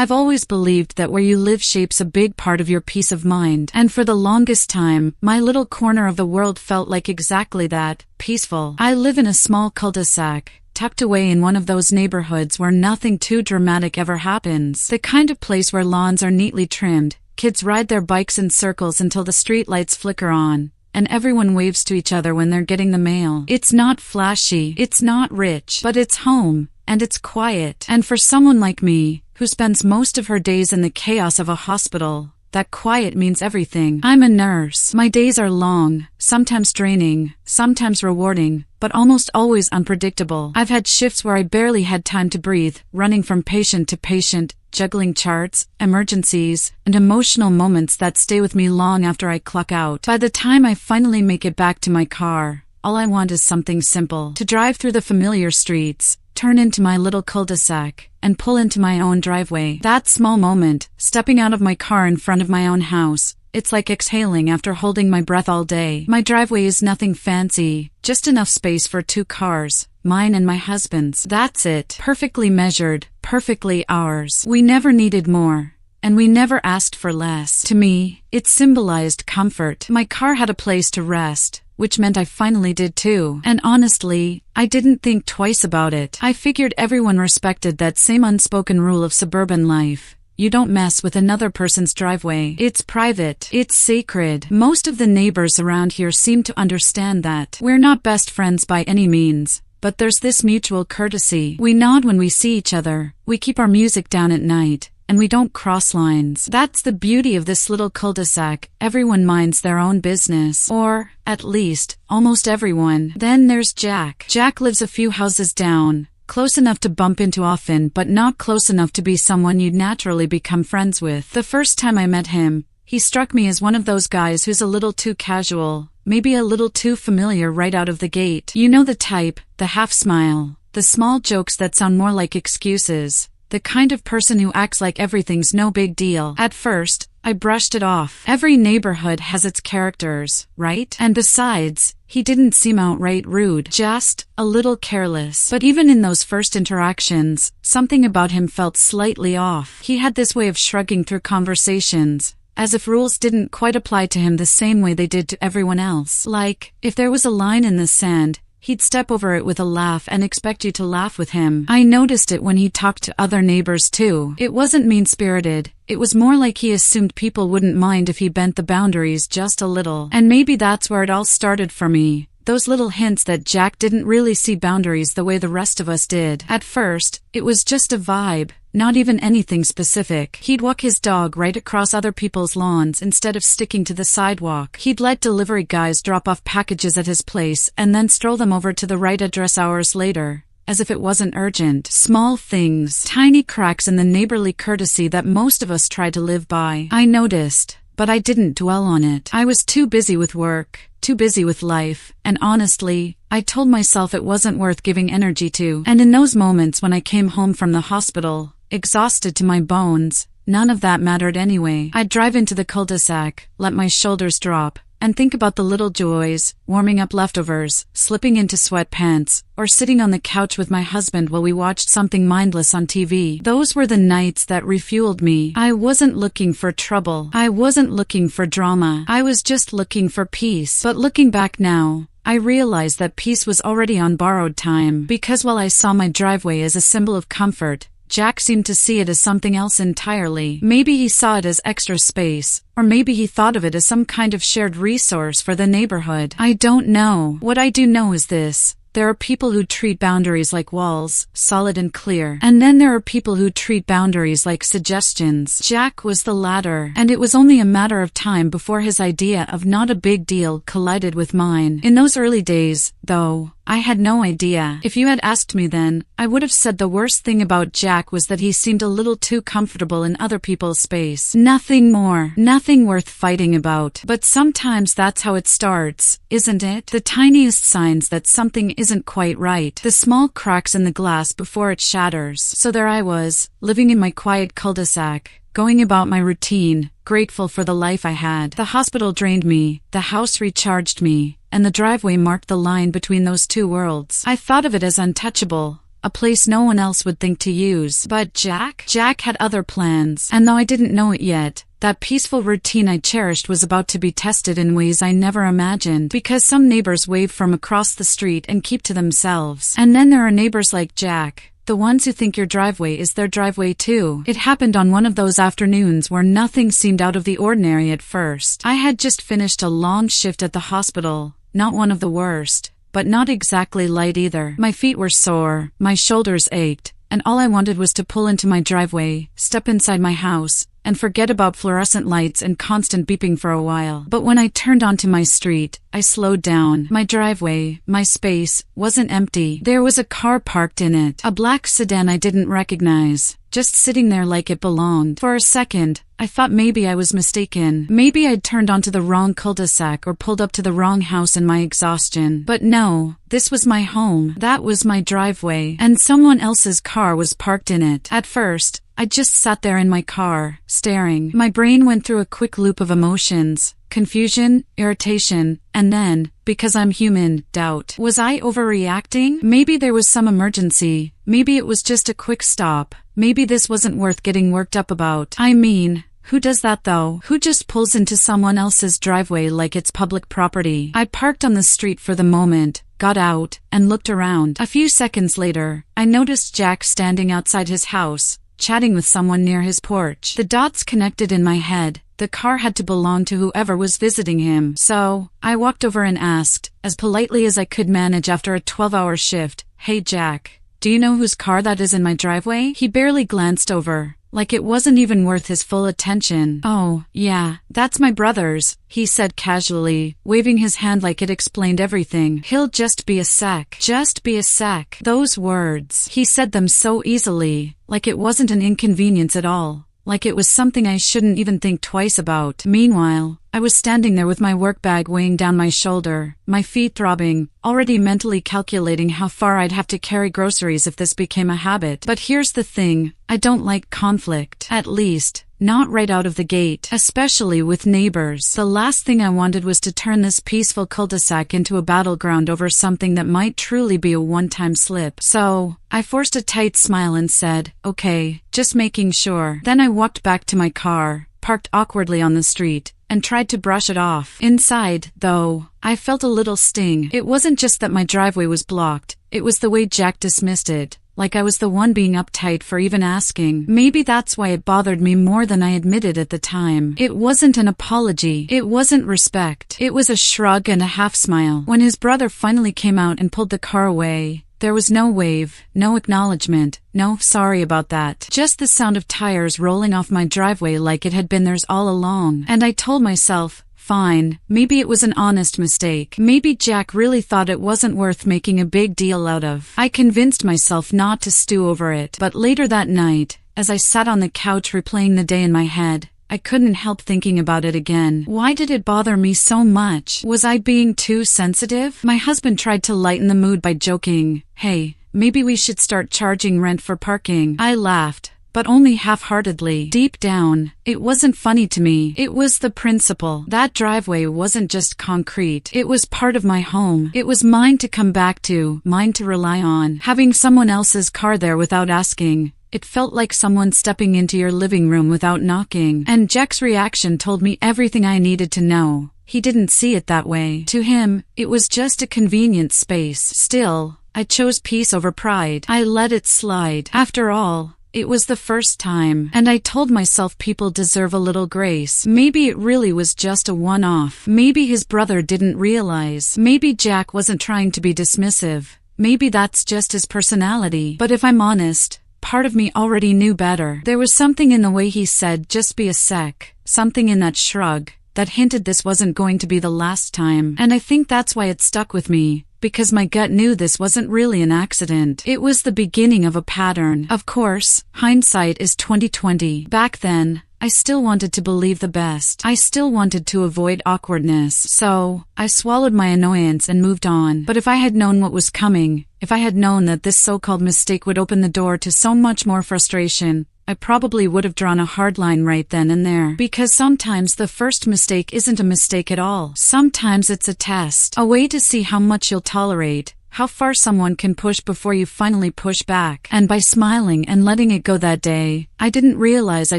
I've always believed that where you live shapes a big part of your peace of mind, and for the longest time, my little corner of the world felt like exactly that, peaceful. I live in a small cul-de-sac, tucked away in one of those neighborhoods where nothing too dramatic ever happens. The kind of place where lawns are neatly trimmed, kids ride their bikes in circles until the street lights flicker on, and everyone waves to each other when they're getting the mail. It's not flashy, it's not rich, but it's home, and it's quiet. And for someone like me, who spends most of her days in the chaos of a hospital, that quiet means everything. I'm a nurse. My days are long, sometimes draining, sometimes rewarding, but almost always unpredictable. I've had shifts where I barely had time to breathe, running from patient to patient, juggling charts, emergencies, and emotional moments that stay with me long after I clock out. By the time I finally make it back to my car, all I want is something simple. To drive through the familiar streets, turn into my little cul-de-sac, and pull into my own driveway. That small moment, stepping out of my car in front of my own house, it's like exhaling after holding my breath all day. My driveway is nothing fancy, just enough space for 2 cars, mine and my husband's. That's it. Perfectly measured, perfectly ours. We never needed more, and we never asked for less. To me, it symbolized comfort. My car had a place to rest, which meant I finally did too. And honestly, I didn't think twice about it. I figured everyone respected that same unspoken rule of suburban life. You don't mess with another person's driveway. It's private. It's sacred. Most of the neighbors around here seem to understand that. We're not best friends by any means, but there's this mutual courtesy. We nod when we see each other, we keep our music down at night, and we don't cross lines. That's the beauty of this little cul-de-sac. Everyone minds their own business. Or, at least, almost everyone. Then there's Jack. Jack lives a few houses down, close enough to bump into often but not close enough to be someone you'd naturally become friends with. The first time I met him, he struck me as one of those guys who's a little too casual, maybe a little too familiar right out of the gate. You know the type, the half smile, the small jokes that sound more like excuses. The kind of person who acts like everything's no big deal. At first, I brushed it off. Every neighborhood has its characters, right? And besides, he didn't seem outright rude, just a little careless. But even in those first interactions, something about him felt slightly off. He had this way of shrugging through conversations, as if rules didn't quite apply to him the same way they did to everyone else. Like, if there was a line in the sand, he'd step over it with a laugh and expect you to laugh with him. I noticed it when he talked to other neighbors too. It wasn't mean-spirited. It was more like he assumed people wouldn't mind if he bent the boundaries just a little. And maybe that's where it all started for me. Those little hints that Jack didn't really see boundaries the way the rest of us did. At first, it was just a vibe, not even anything specific. He'd walk his dog right across other people's lawns instead of sticking to the sidewalk. He'd let delivery guys drop off packages at his place and then stroll them over to the right address hours later, as if it wasn't urgent. Small things, tiny cracks in the neighborly courtesy that most of us try to live by. I noticed, but I didn't dwell on it. I was too busy with work, too busy with life, and honestly, I told myself it wasn't worth giving energy to. And in those moments when I came home from the hospital, exhausted to my bones, none of that mattered anyway. I'd drive into the cul-de-sac, let my shoulders drop, and think about the little joys, warming up leftovers, slipping into sweatpants, or sitting on the couch with my husband while we watched something mindless on TV. Those were the nights that refueled me. I wasn't looking for trouble. I wasn't looking for drama. I was just looking for peace. But looking back now, I realized that peace was already on borrowed time, because while I saw my driveway as a symbol of comfort, Jack seemed to see it as something else entirely. Maybe he saw it as extra space, or maybe he thought of it as some kind of shared resource for the neighborhood. I don't know. What I do know is this: there are people who treat boundaries like walls, solid and clear. And then there are people who treat boundaries like suggestions. Jack was the latter, and it was only a matter of time before his idea of not a big deal collided with mine. In those early days, though, I had no idea. If you had asked me then, I would have said the worst thing about Jack was that he seemed a little too comfortable in other people's space. Nothing more. Nothing worth fighting about. But sometimes that's how it starts, isn't it? The tiniest signs that something isn't quite right. The small cracks in the glass before it shatters. So there I was, living in my quiet cul-de-sac, going about my routine, grateful for the life I had. The hospital drained me, the house recharged me, and the driveway marked the line between those two worlds. I thought of it as untouchable, a place no one else would think to use. But Jack had other plans, and though I didn't know it yet, that peaceful routine I cherished was about to be tested in ways I never imagined, because some neighbors wave from across the street and keep to themselves. And then there are neighbors like Jack, the ones who think your driveway is their driveway too. It happened on one of those afternoons where nothing seemed out of the ordinary at first. I had just finished a long shift at the hospital, not one of the worst, but not exactly light either. My feet were sore, my shoulders ached, and all I wanted was to pull into my driveway, step inside my house, and forget about fluorescent lights and constant beeping for a while. But when I turned onto my street, I slowed down. My driveway, my space, wasn't empty. There was a car parked in it, a black sedan I didn't recognize, just sitting there like it belonged. For a second, I thought maybe I was mistaken. Maybe I'd turned onto the wrong cul-de-sac or pulled up to the wrong house in my exhaustion. But no, this was my home. That was my driveway, and someone else's car was parked in it. At first, I just sat there in my car, staring. My brain went through a quick loop of emotions. Confusion, irritation, and then, because I'm human, doubt. Was I overreacting? Maybe there was some emergency. Maybe it was just a quick stop. Maybe this wasn't worth getting worked up about. I mean, who does that though? Who just pulls into someone else's driveway like it's public property? I parked on the street for the moment, got out, and looked around. A few seconds later, I noticed Jack standing outside his house, chatting with someone near his porch. The dots connected in my head. The car had to belong to whoever was visiting him. So, I walked over and asked, as politely as I could manage after a 12-hour shift, "Hey Jack, do you know whose car that is in my driveway?" He barely glanced over, like it wasn't even worth his full attention. "Oh, yeah, that's my brother's," he said casually, waving his hand like it explained everything. "He'll just be a sec. Just be a sec." Those words, he said them so easily, like it wasn't an inconvenience at all. Like it was something I shouldn't even think twice about. Meanwhile, I was standing there with my work bag weighing down my shoulder, my feet throbbing, already mentally calculating how far I'd have to carry groceries if this became a habit. But here's the thing, I don't like conflict. At least, not right out of the gate, especially with neighbors. The last thing I wanted was to turn this peaceful cul-de-sac into a battleground over something that might truly be a one-time slip. So, I forced a tight smile and said, "Okay, just making sure." Then I walked back to my car, parked awkwardly on the street, and tried to brush it off. Inside, though, I felt a little sting. It wasn't just that my driveway was blocked, it was the way Jack dismissed it. Like I was the one being uptight for even asking. Maybe that's why it bothered me more than I admitted at the time. It wasn't an apology. It wasn't respect. It was a shrug and a half smile. When his brother finally came out and pulled the car away, there was no wave, no acknowledgement, no "sorry about that." Just the sound of tires rolling off my driveway like it had been theirs all along. And I told myself, fine, maybe it was an honest mistake. Maybe Jack really thought it wasn't worth making a big deal out of. I convinced myself not to stew over it. But later that night, as I sat on the couch replaying the day in my head, I couldn't help thinking about it again. Why did it bother me so much? Was I being too sensitive? My husband tried to lighten the mood by joking, "Hey, maybe we should start charging rent for parking." I laughed, but only half-heartedly. Deep down, it wasn't funny to me. It was the principle. That driveway wasn't just concrete. It was part of my home. It was mine to come back to, mine to rely on. Having someone else's car there without asking, it felt like someone stepping into your living room without knocking. And Jack's reaction told me everything I needed to know. He didn't see it that way. To him, it was just a convenient space. Still, I chose peace over pride. I let it slide. After all, it was the first time, and I told myself people deserve a little grace. Maybe it really was just a one-off. Maybe his brother didn't realize. Maybe Jack wasn't trying to be dismissive. Maybe that's just his personality. But if I'm honest, part of me already knew better. There was something in the way he said, "Just be a sec," something in that shrug, that hinted this wasn't going to be the last time. And I think that's why it stuck with me. Because my gut knew this wasn't really an accident. It was the beginning of a pattern. Of course, hindsight is 20/20. Back then, I still wanted to believe the best. I still wanted to avoid awkwardness. So, I swallowed my annoyance and moved on. But if I had known what was coming, if I had known that this so-called mistake would open the door to so much more frustration, I probably would have drawn a hard line right then and there. Because sometimes the first mistake isn't a mistake at all. Sometimes it's a test. A way to see how much you'll tolerate, how far someone can push before you finally push back. And by smiling and letting it go that day, I didn't realize I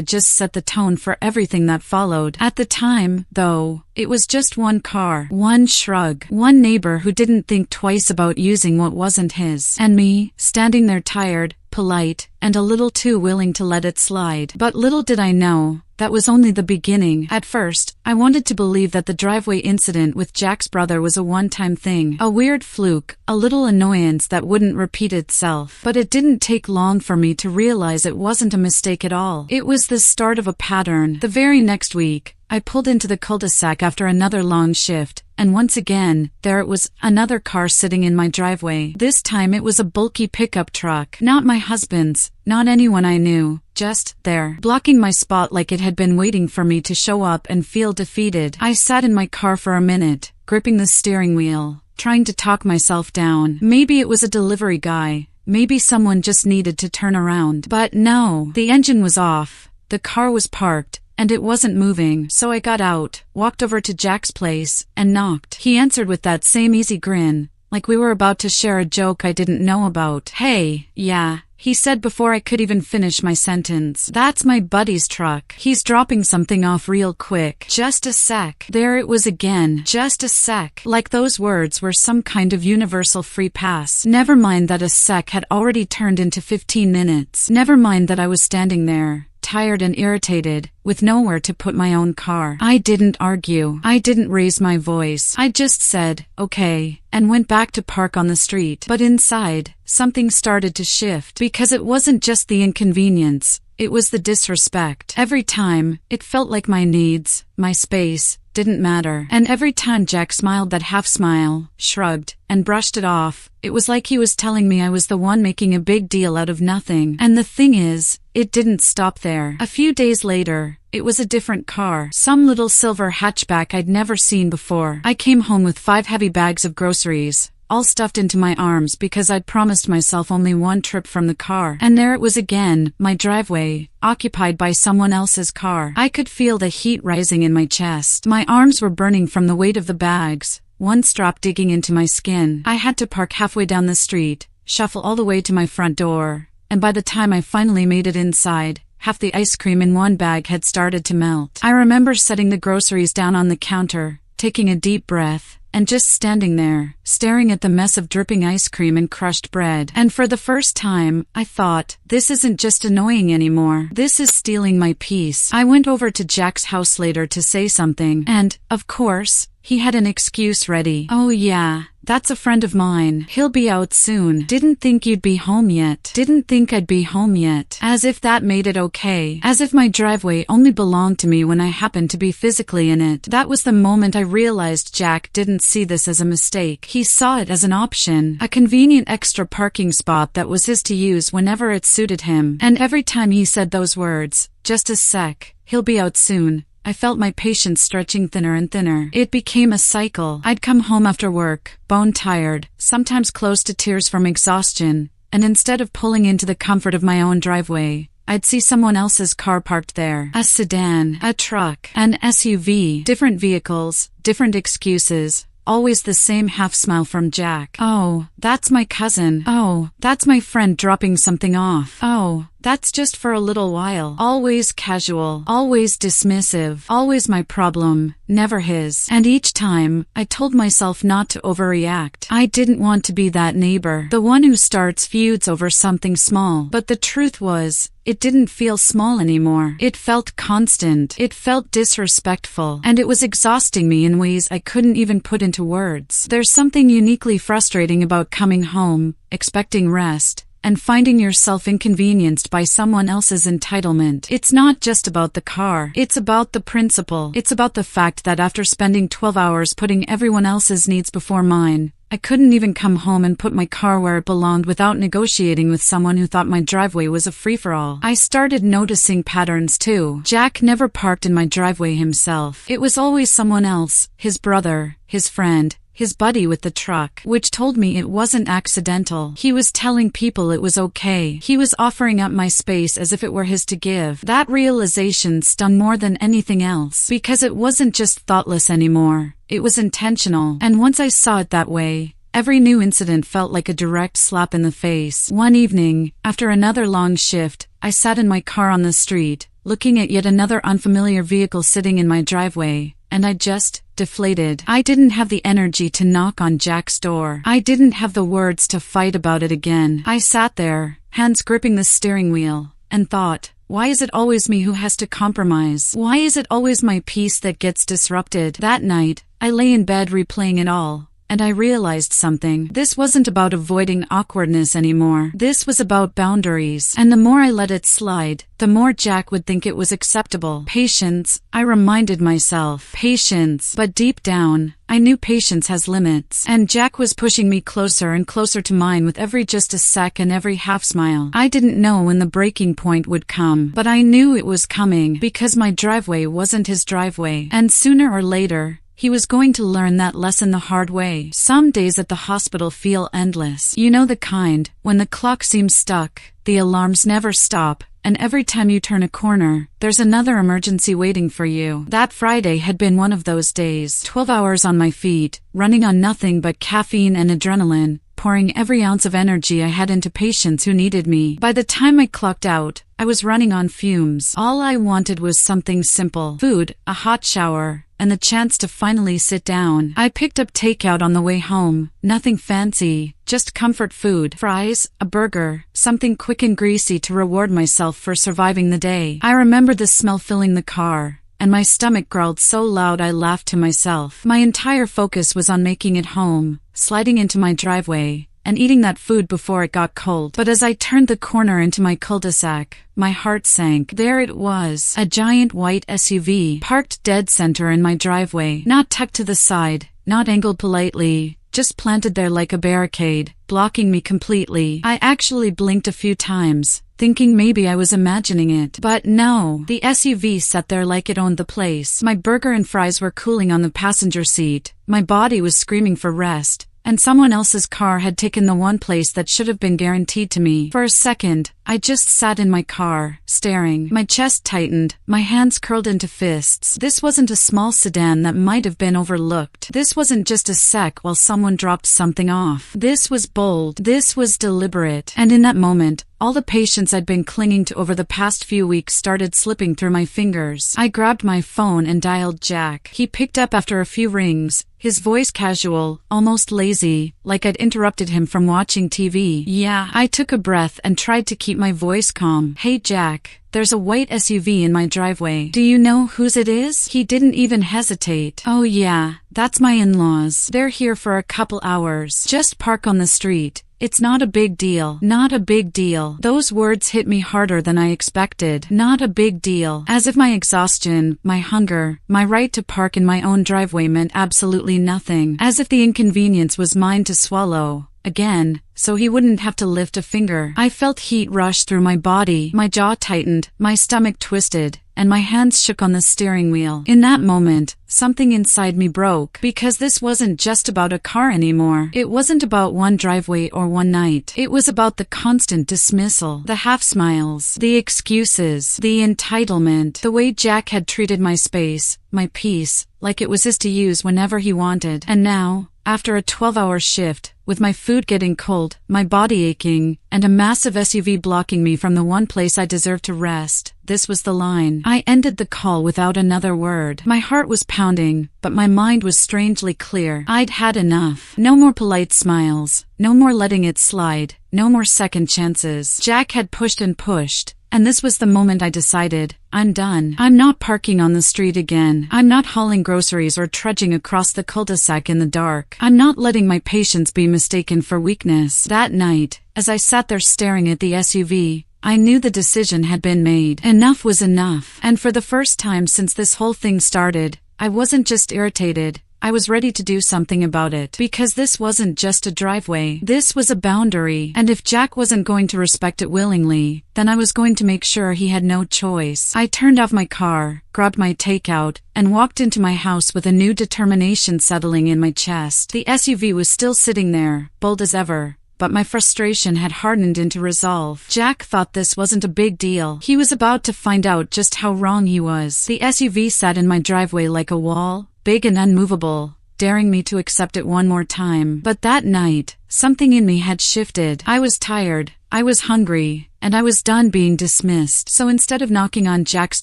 just set the tone for everything that followed. At the time, though, it was just one car, one shrug, one neighbor who didn't think twice about using what wasn't his, and me, standing there tired, polite, and a little too willing to let it slide. But little did I know, that was only the beginning. At first, I wanted to believe that the driveway incident with Jack's brother was a one-time thing, a weird fluke, a little annoyance that wouldn't repeat itself. But it didn't take long for me to realize it wasn't a mistake at all. It was the start of a pattern. The very next week, I pulled into the cul-de-sac after another long shift, and once again, there it was, another car sitting in my driveway. This time it was a bulky pickup truck. Not my husband's, not anyone I knew, just there, blocking my spot like it had been waiting for me to show up and feel defeated. I sat in my car for a minute, gripping the steering wheel, trying to talk myself down. Maybe it was a delivery guy. Maybe someone just needed to turn around. But no, the engine was off, the car was parked, and it wasn't moving. So I got out, walked over to Jack's place, and knocked. He answered with that same easy grin, like we were about to share a joke I didn't know about. "Hey, yeah," he said before I could even finish my sentence. "That's my buddy's truck. He's dropping something off real quick. Just a sec." There it was again. Just a sec. Like those words were some kind of universal free pass. Never mind that a sec had already turned into 15 minutes. Never mind that I was standing there, tired and irritated, with nowhere to put my own car. I didn't argue. I didn't raise my voice. I just said, "Okay," and went back to park on the street. But inside, something started to shift, because it wasn't just the inconvenience, it was the disrespect. Every time, it felt like my needs, my space, didn't matter. And every time Jack smiled that half smile, shrugged, and brushed it off, it was like he was telling me I was the one making a big deal out of nothing. And the thing is, it didn't stop there. A few days later, it was a different car. Some little silver hatchback I'd never seen before. I came home with 5 heavy bags of groceries, all stuffed into my arms because I'd promised myself only one trip from the car. And there it was again, my driveway, occupied by someone else's car. I could feel the heat rising in my chest. My arms were burning from the weight of the bags, one strap digging into my skin. I had to park halfway down the street, shuffle all the way to my front door, and by the time I finally made it inside, half the ice cream in one bag had started to melt. I remember setting the groceries down on the counter, taking a deep breath, and just standing there, staring at the mess of dripping ice cream and crushed bread. And for the first time, I thought, this isn't just annoying anymore. This is stealing my peace. I went over to Jack's house later to say something, and, of course, he had an excuse ready. "Oh yeah, that's a friend of mine. He'll be out soon. Didn't think you'd be home yet. Didn't think I'd be home yet." As if that made it okay. As if my driveway only belonged to me when I happened to be physically in it. That was the moment I realized Jack didn't see this as a mistake. He saw it as an option. A convenient extra parking spot that was his to use whenever it suited him. And every time he said those words, "Just a sec, he'll be out soon," I felt my patience stretching thinner and thinner. It became a cycle. I'd come home after work, bone-tired, sometimes close to tears from exhaustion, and instead of pulling into the comfort of my own driveway, I'd see someone else's car parked there. A sedan, a truck, an SUV, different vehicles, different excuses. Always the same half smile from Jack. "Oh, that's my cousin. Oh, that's my friend dropping something off. Oh, that's just for a little while." Always casual, always dismissive, always my problem, never his. And each time, I told myself not to overreact. I didn't want to be that neighbor, the one who starts feuds over something small. But the truth was, it didn't feel small anymore. It felt constant. It felt disrespectful. And it was exhausting me in ways I couldn't even put into words. There's something uniquely frustrating about coming home, expecting rest, and finding yourself inconvenienced by someone else's entitlement. It's not just about the car. It's about the principle. It's about the fact that after spending 12 hours putting everyone else's needs before mine, I couldn't even come home and put my car where it belonged without negotiating with someone who thought my driveway was a free-for-all. I started noticing patterns too. Jack never parked in my driveway himself. It was always someone else, his brother, his friend, his buddy with the truck, which told me it wasn't accidental. He was telling people it was okay. He was offering up my space as if it were his to give. That realization stung more than anything else, because it wasn't just thoughtless anymore. It was intentional. And once I saw it that way, Every new incident felt like a direct slap in the face. One evening, after another long shift, I sat in my car on the street, looking at yet another unfamiliar vehicle sitting in my driveway, and I just deflated. I didn't have the energy to knock on Jack's door. I didn't have the words to fight about it again. I sat there, hands gripping the steering wheel, and thought, why is it always me who has to compromise? Why is it always my peace that gets disrupted? That night, I lay in bed replaying it all, and I realized something. This wasn't about avoiding awkwardness anymore. This was about boundaries. And the more I let it slide, the more Jack would think it was acceptable. Patience, I reminded myself. Patience. But deep down, I knew patience has limits. And Jack was pushing me closer and closer to mine with every just a sec and every half smile. I didn't know when the breaking point would come, but I knew it was coming because my driveway wasn't his driveway. And sooner or later, he was going to learn that lesson the hard way. Some days at the hospital feel endless. You know the kind, when the clock seems stuck, the alarms never stop, and every time you turn a corner, there's another emergency waiting for you. That Friday had been one of those days. 12 hours on my feet, running on nothing but caffeine and adrenaline, pouring every ounce of energy I had into patients who needed me. By the time I clocked out, I was running on fumes. All I wanted was something simple. Food, a hot shower, and the chance to finally sit down. I picked up takeout on the way home. Nothing fancy, just comfort food. Fries, a burger, something quick and greasy to reward myself for surviving the day. I remember the smell filling the car, and my stomach growled so loud I laughed to myself. My entire focus was on making it home, sliding into my driveway, and eating that food before it got cold. But as I turned the corner into my cul-de-sac, my heart sank. There it was, a giant white SUV, parked dead center in my driveway. Not tucked to the side, not angled politely, just planted there like a barricade, blocking me completely. I actually blinked a few times, thinking maybe I was imagining it. But no, the SUV sat there like it owned the place. My burger and fries were cooling on the passenger seat. My body was screaming for rest, and someone else's car had taken the one place that should have been guaranteed to me. For a second, I just sat in my car, staring. My chest tightened, my hands curled into fists. This wasn't a small sedan that might have been overlooked. This wasn't just a sec while someone dropped something off. This was bold. This was deliberate. And in that moment, all the patience I'd been clinging to over the past few weeks started slipping through my fingers. I grabbed my phone and dialed Jack. He picked up after a few rings, his voice casual, almost lazy, like I'd interrupted him from watching TV. Yeah, I took a breath and tried to keep my voice calm. Hey Jack, there's a white SUV in my driveway. Do you know whose it is? He didn't even hesitate. Oh yeah, that's my in-laws. They're here for a couple hours. Just park on the street. It's not a big deal. Not a big deal. Those words hit me harder than I expected. Not a big deal. As if my exhaustion, my hunger, my right to park in my own driveway meant absolutely nothing. As if the inconvenience was mine to swallow. Again, so he wouldn't have to lift a finger. I felt heat rush through my body. My jaw tightened, my stomach twisted, and my hands shook on the steering wheel. In that moment, something inside me broke, because this wasn't just about a car anymore. It wasn't about one driveway or one night. It was about the constant dismissal, the half smiles, the excuses, the entitlement, the way Jack had treated my space, my peace, like it was his to use whenever he wanted. And now, after a 12-hour shift, with my food getting cold, my body aching, and a massive SUV blocking me from the one place I deserved to rest, this was the line. I ended the call without another word. My heart was pounding, but my mind was strangely clear. I'd had enough. No more polite smiles. No more letting it slide. No more second chances. Jack had pushed and pushed, and this was the moment I decided, I'm done. I'm not parking on the street again. I'm not hauling groceries or trudging across the cul-de-sac in the dark. I'm not letting my patience be mistaken for weakness. That night, as I sat there staring at the SUV, I knew the decision had been made. Enough was enough. And for the first time since this whole thing started, I wasn't just irritated. I was ready to do something about it. Because this wasn't just a driveway. This was a boundary. And if Jack wasn't going to respect it willingly, then I was going to make sure he had no choice. I turned off my car, grabbed my takeout, and walked into my house with a new determination settling in my chest. The SUV was still sitting there, bold as ever, but my frustration had hardened into resolve. Jack thought this wasn't a big deal. He was about to find out just how wrong he was. The SUV sat in my driveway like a wall, big and unmovable, daring me to accept it one more time. But that night, something in me had shifted. I was tired, I was hungry, and I was done being dismissed. So instead of knocking on Jack's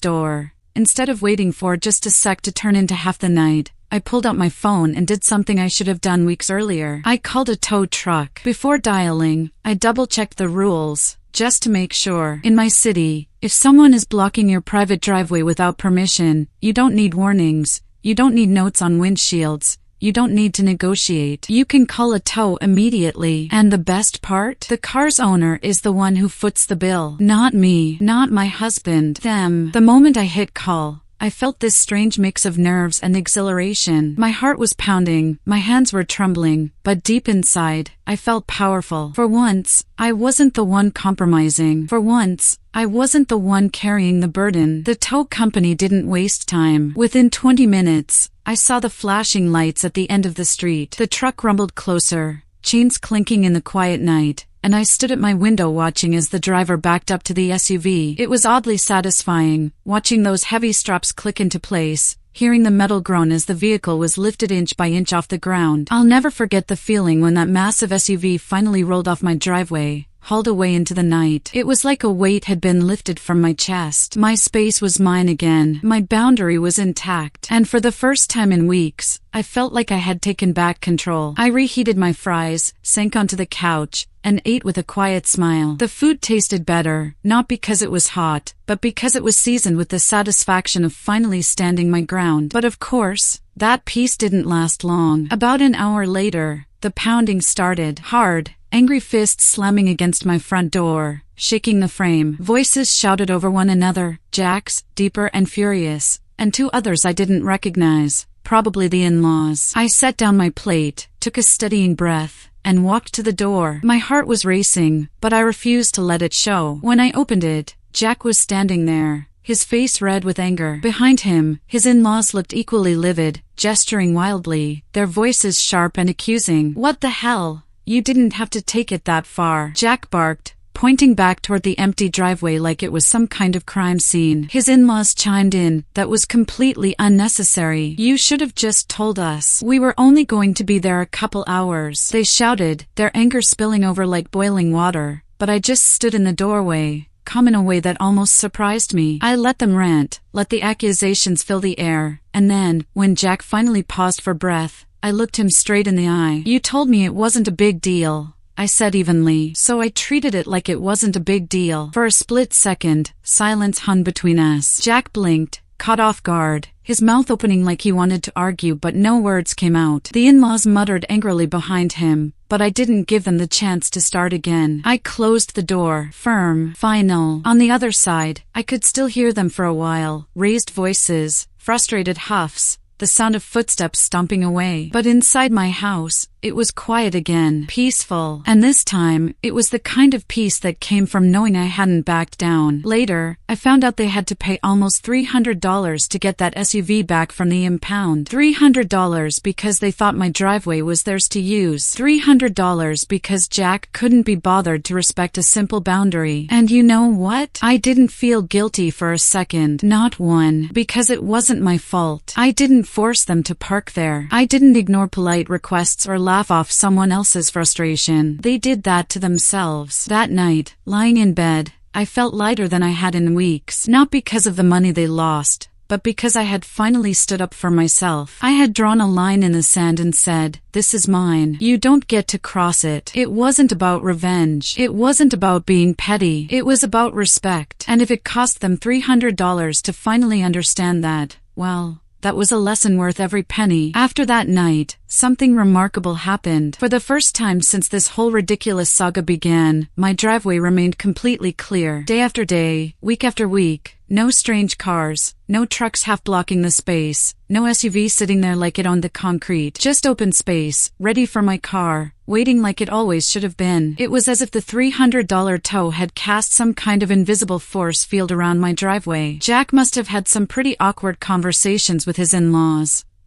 door, instead of waiting for just a sec to turn into half the night, I pulled out my phone and did something I should have done weeks earlier. I called a tow truck. Before dialing, I double-checked the rules, just to make sure. In my city, if someone is blocking your private driveway without permission, you don't need warnings, you don't need notes on windshields, you don't need to negotiate. You can call a tow immediately. And the best part? The car's owner is the one who foots the bill. Not me, not my husband, them. The moment I hit call, I felt this strange mix of nerves and exhilaration. My heart was pounding, my hands were trembling, but deep inside, I felt powerful. For once, I wasn't the one compromising. For once, I wasn't the one carrying the burden. The tow company didn't waste time. Within 20 minutes, I saw the flashing lights at the end of the street. The truck rumbled closer, chains clinking in the quiet night, and I stood at my window watching as the driver backed up to the SUV. It was oddly satisfying, watching those heavy straps click into place, hearing the metal groan as the vehicle was lifted inch by inch off the ground. I'll never forget the feeling when that massive SUV finally rolled off my driveway, hauled away into the night. It was like a weight had been lifted from my chest. My space was mine again. My boundary was intact. And for the first time in weeks, I felt like I had taken back control. I reheated my fries, sank onto the couch, and ate with a quiet smile. The food tasted better, not because it was hot, but because it was seasoned with the satisfaction of finally standing my ground. But of course, that peace didn't last long. About an hour later, the pounding started. Hard, angry fists slamming against my front door, shaking the frame. Voices shouted over one another, Jack's, deeper and furious, and two others I didn't recognize, probably the in-laws. I set down my plate, took a steadying breath, and walked to the door. My heart was racing, but I refused to let it show. When I opened it, Jack was standing there, his face red with anger. Behind him, his in-laws looked equally livid, gesturing wildly, their voices sharp and accusing. What the hell? You didn't have to take it that far, Jack barked, pointing back toward the empty driveway like it was some kind of crime scene. His in-laws chimed in, that was completely unnecessary. You should have just told us. We were only going to be there a couple hours. They shouted, their anger spilling over like boiling water, but I just stood in the doorway, calm in a way that almost surprised me. I let them rant, let the accusations fill the air, and then, when Jack finally paused for breath, I looked him straight in the eye. You told me it wasn't a big deal, I said evenly, so I treated it like it wasn't a big deal. For a split second, silence hung between us. Jack blinked, caught off guard, his mouth opening like he wanted to argue but no words came out. The in-laws muttered angrily behind him, but I didn't give them the chance to start again. I closed the door, firm, final. On the other side, I could still hear them for a while, raised voices, frustrated huffs, the sound of footsteps stomping away. But inside my house, it was quiet again, peaceful. And this time, it was the kind of peace that came from knowing I hadn't backed down. Later, I found out they had to pay almost $300 to get that SUV back from the impound. $300 because they thought my driveway was theirs to use. $300 because Jack couldn't be bothered to respect a simple boundary. And you know what? I didn't feel guilty for a second. Not one. Because it wasn't my fault. I didn't force them to park there. I didn't ignore polite requests or laugh off someone else's frustration. They did that to themselves. That night, lying in bed, I felt lighter than I had in weeks. Not because of the money they lost, but because I had finally stood up for myself. I had drawn a line in the sand and said, this is mine. You don't get to cross it. It wasn't about revenge. It wasn't about being petty. It was about respect. And if it cost them $300 to finally understand that, well, that was a lesson worth every penny. After that night, something remarkable happened. For the first time since this whole ridiculous saga began, my driveway remained completely clear. Day after day, week after week, no strange cars, no trucks half-blocking the space, no SUV sitting there like it owned the concrete. Just open space, ready for my car, waiting like it always should have been. It was as if the $300 tow had cast some kind of invisible force field around my driveway. Jack must have had some pretty awkward conversations with his in-laws,